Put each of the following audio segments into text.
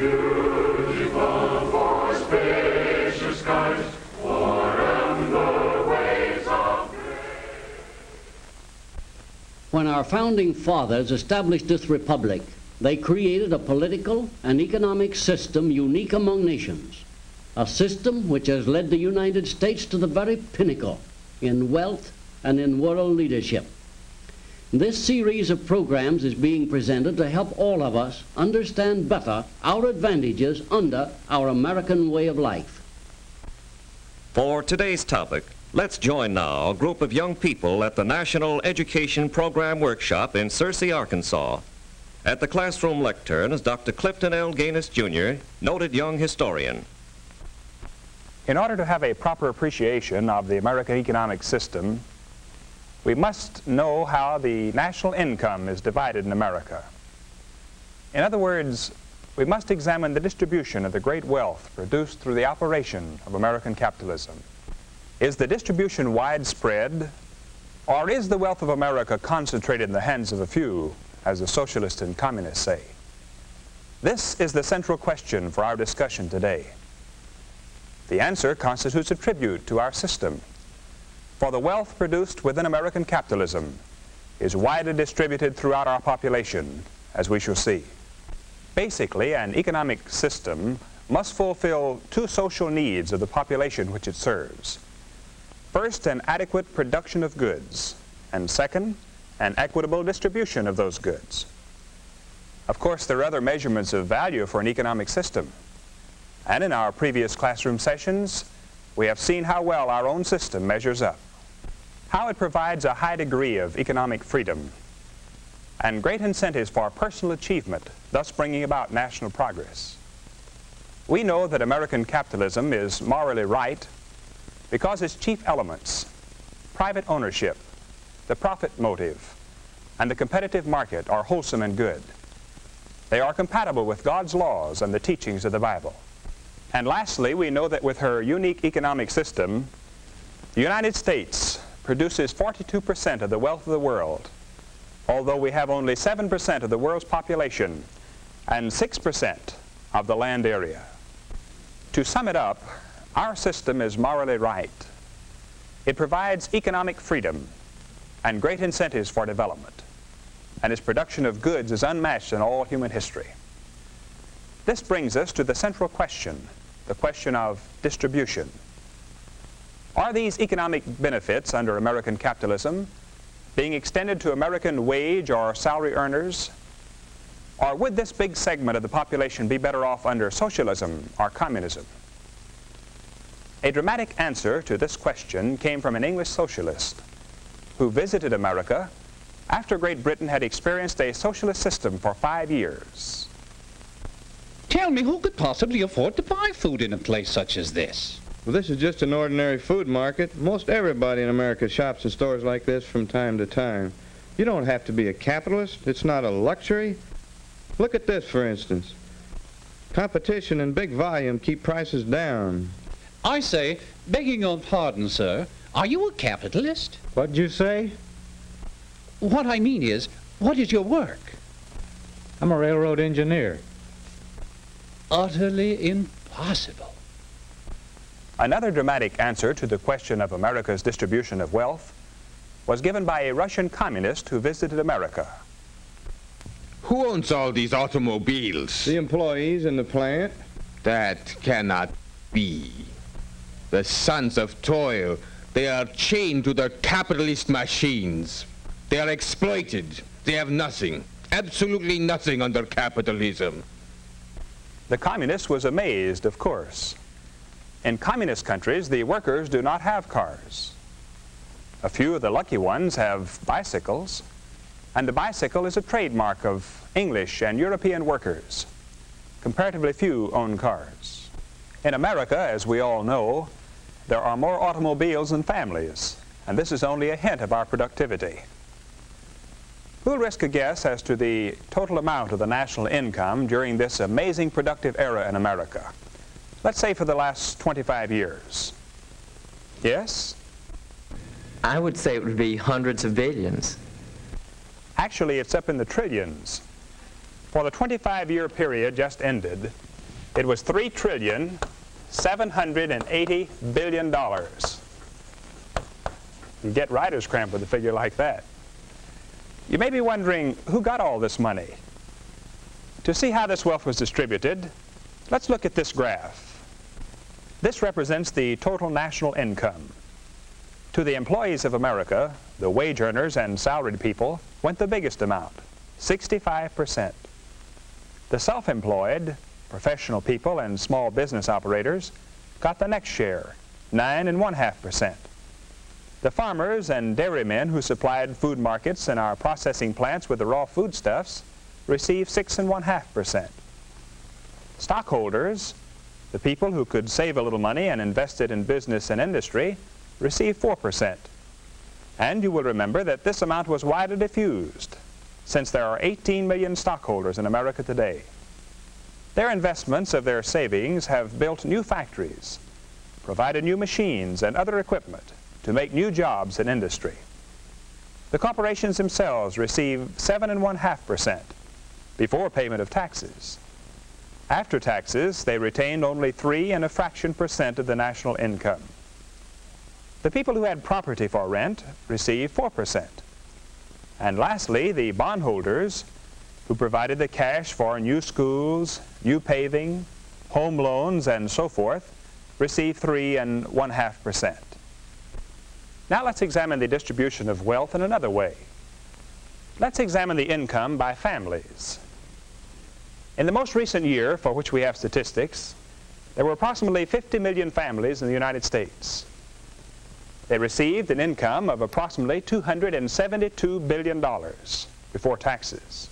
Beautiful for spacious skies, warm the ways of grace. When our founding fathers established this republic, they created a political and economic system unique among nations, a system which has led the United States to the very pinnacle in wealth and in world leadership. This series of programs is being presented to help all of us understand better our advantages under our American way of life. For today's topic, let's join now a group of young people at the National Education Program Workshop in Searcy, Arkansas. At the classroom lectern is Dr. Clifton L. Ganus, Jr., noted young historian. In order to have a proper appreciation of the American economic system, we must know how the national income is divided in America. In other words, we must examine the distribution of the great wealth produced through the operation of American capitalism. Is the distribution widespread, or is the wealth of America concentrated in the hands of a few, as the socialists and communists say? This is the central question for our discussion today. The answer constitutes a tribute to our system. For the wealth produced within American capitalism is widely distributed throughout our population, as we shall see. Basically, an economic system must fulfill two social needs of the population which it serves. First, an adequate production of goods, and second, an equitable distribution of those goods. Of course, there are other measurements of value for an economic system. And in our previous classroom sessions, we have seen how well our own system measures up, how it provides a high degree of economic freedom and great incentives for personal achievement, thus bringing about national progress. We know that American capitalism is morally right because its chief elements, private ownership, the profit motive, and the competitive market, are wholesome and good. They are compatible with God's laws and the teachings of the Bible. And lastly, we know that with her unique economic system, the United States produces 42% of the wealth of the world, although we have only 7% of the world's population and 6% of the land area. To sum it up, our system is morally right. It provides economic freedom and great incentives for development, and its production of goods is unmatched in all human history. This brings us to the central question, the question of distribution. Are these economic benefits under American capitalism being extended to American wage or salary earners? Or would this big segment of the population be better off under socialism or communism? A dramatic answer to this question came from an English socialist who visited America after Great Britain had experienced a socialist system for 5 years. Tell me, who could possibly afford to buy food in a place such as this? Well, this is just an ordinary food market. Most everybody in America shops in stores like this from time to time. You don't have to be a capitalist. It's not a luxury. Look at this, for instance. Competition and big volume keep prices down. I say, begging your pardon, sir, are you a capitalist? What'd you say? What I mean is, what is your work? I'm a railroad engineer. Utterly impossible. Another dramatic answer to the question of America's distribution of wealth was given by a Russian communist who visited America. Who owns all these automobiles? The employees in the plant. That cannot be. The sons of toil, they are chained to their capitalist machines. They are exploited. They have nothing, absolutely nothing under capitalism. The communist was amazed, of course. In communist countries, the workers do not have cars. A few of the lucky ones have bicycles, and the bicycle is a trademark of English and European workers. Comparatively few own cars. In America, as we all know, there are more automobiles than families, and this is only a hint of our productivity. We'll risk a guess as to the total amount of the national income during this amazing productive era in America. Let's say for the last 25 years. Yes? I would say it would be hundreds of billions. Actually, it's up in the trillions. For the 25-year period just ended, It was $3,780 billion. You get writer's cramp with a figure like that. You may be wondering, who got all this money? To see how this wealth was distributed, let's look at this graph. This represents the total national income. To the employees of America, the wage earners and salaried people, went the biggest amount, 65%. The self-employed, professional people and small business operators got the next share, 9.5%. The farmers and dairymen who supplied food markets and our processing plants with the raw foodstuffs received 6.5%. Stockholders, the people who could save a little money and invest it in business and industry, received 4%. And you will remember that this amount was widely diffused, since there are 18 million stockholders in America today. Their investments of their savings have built new factories, provided new machines and other equipment to make new jobs in industry. The corporations themselves receive 7.5% before payment of taxes. After taxes, they retained only 3.1% of the national income. The people who had property for rent received 4%. And lastly, the bondholders, who provided the cash for new schools, new paving, home loans, and so forth, received 3.5%. Now let's examine the distribution of wealth in another way. Let's examine the income by families. In the most recent year for which we have statistics, there were approximately 50 million families in the United States. They received an income of approximately $272 billion before taxes.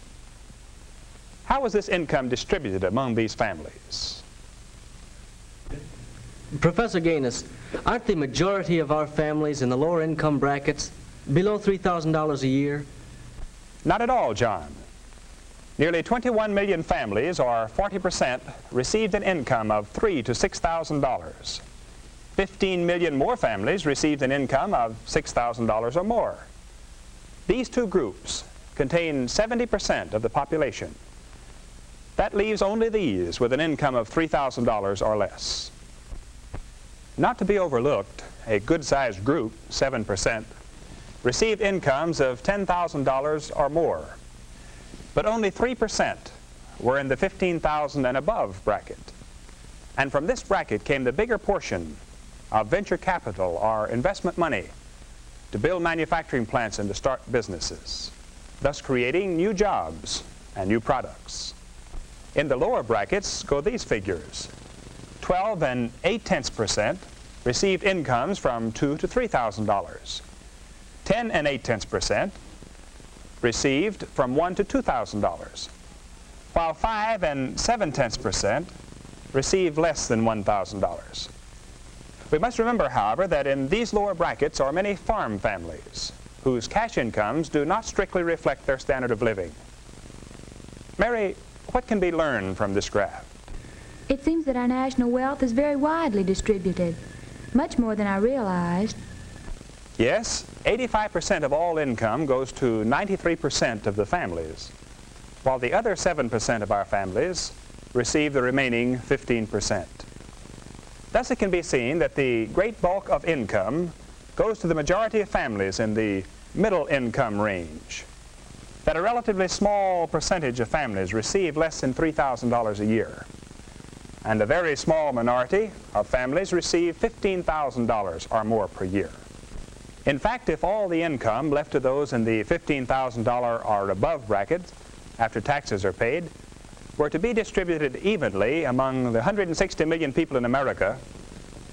How was this income distributed among these families? Professor Ganus, aren't the majority of our families in the lower income brackets below $3,000 a year? Not at all, John. Nearly 21 million families, or 40%, received an income of $3,000 to $6,000. 15 million more families received an income of $6,000 or more. These two groups contain 70% of the population. That leaves only these with an income of $3,000 or less. Not to be overlooked, a good-sized group, 7%, received incomes of $10,000 or more. But only 3% were in the $15,000 and above bracket. And from this bracket came the bigger portion of venture capital or investment money to build manufacturing plants and to start businesses, thus creating new jobs and new products. In the lower brackets go these figures. 12.8% received incomes from $2,000 to $3,000. 10.8% received from $1,000 to $2,000, while 5.7% received less than $1,000. We must remember, however, that in these lower brackets are many farm families whose cash incomes do not strictly reflect their standard of living. Mary, what can be learned from this graph? It seems that our national wealth is very widely distributed, much more than I realized. Yes, 85% of all income goes to 93% of the families, while the other 7% of our families receive the remaining 15%. Thus it can be seen that the great bulk of income goes to the majority of families in the middle income range, that a relatively small percentage of families receive less than $3,000 a year, and a very small minority of families receive $15,000 or more per year. In fact, if all the income left to those in the $15,000 or above bracket after taxes are paid were to be distributed evenly among the 160 million people in America,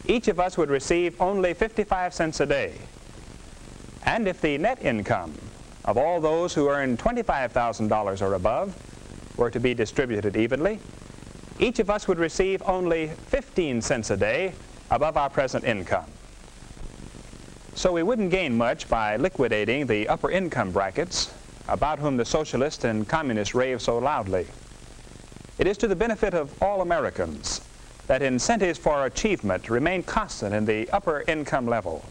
each of us would receive only 55 cents a day. And if the net income of all those who earn $25,000 or above were to be distributed evenly, each of us would receive only 15 cents a day above our present income. So we wouldn't gain much by liquidating the upper income brackets about whom the socialists and communists rave so loudly. It is to the benefit of all Americans that incentives for achievement remain constant in the upper income level,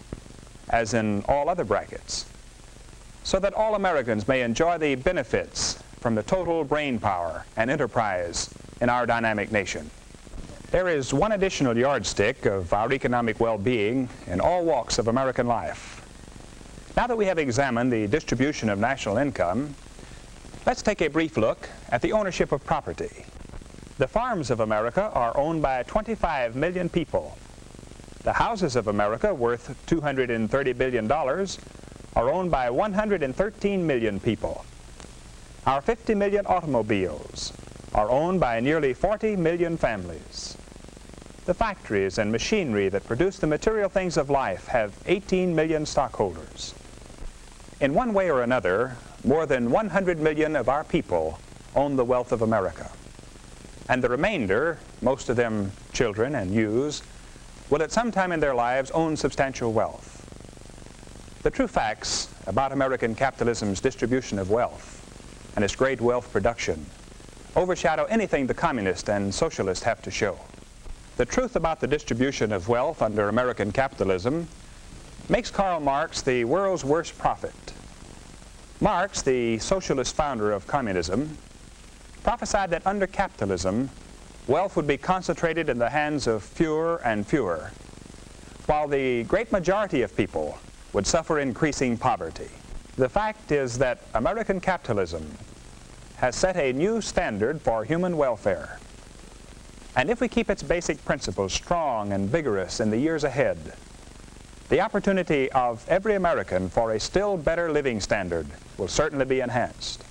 as in all other brackets, so that all Americans may enjoy the benefits from the total brain power and enterprise in our dynamic nation. There is one additional yardstick of our economic well-being in all walks of American life. Now that we have examined the distribution of national income, let's take a brief look at the ownership of property. The farms of America are owned by 25 million people. The houses of America, worth $230 billion, are owned by 113 million people. Our 50 million automobiles are owned by nearly 40 million families. The factories and machinery that produce the material things of life have 18 million stockholders. In one way or another, more than 100 million of our people own the wealth of America. And the remainder, most of them children and youths, will at some time in their lives own substantial wealth. The true facts about American capitalism's distribution of wealth and its great wealth production overshadow anything the communist and socialist have to show. The truth about the distribution of wealth under American capitalism makes Karl Marx the world's worst prophet. Marx, the socialist founder of communism, prophesied that under capitalism, wealth would be concentrated in the hands of fewer and fewer, while the great majority of people would suffer increasing poverty. The fact is that American capitalism has set a new standard for human welfare. And if we keep its basic principles strong and vigorous in the years ahead, the opportunity of every American for a still better living standard will certainly be enhanced.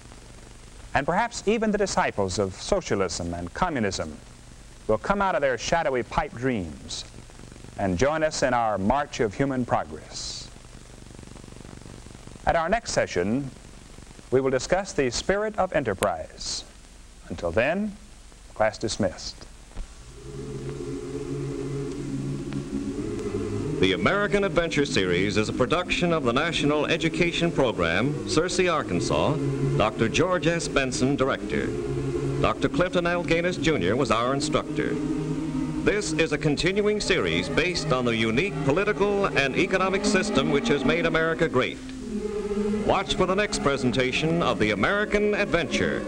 And perhaps even the disciples of socialism and communism will come out of their shadowy pipe dreams and join us in our march of human progress. At our next session, we will discuss the spirit of enterprise. Until then, class dismissed. The American Adventure Series is a production of the National Education Program, Searcy, Arkansas. Dr. George S. Benson, director. Dr. Clifton L. Ganus, Jr. was our instructor. This is a continuing series based on the unique political and economic system which has made America great. Watch for the next presentation of The American Adventure.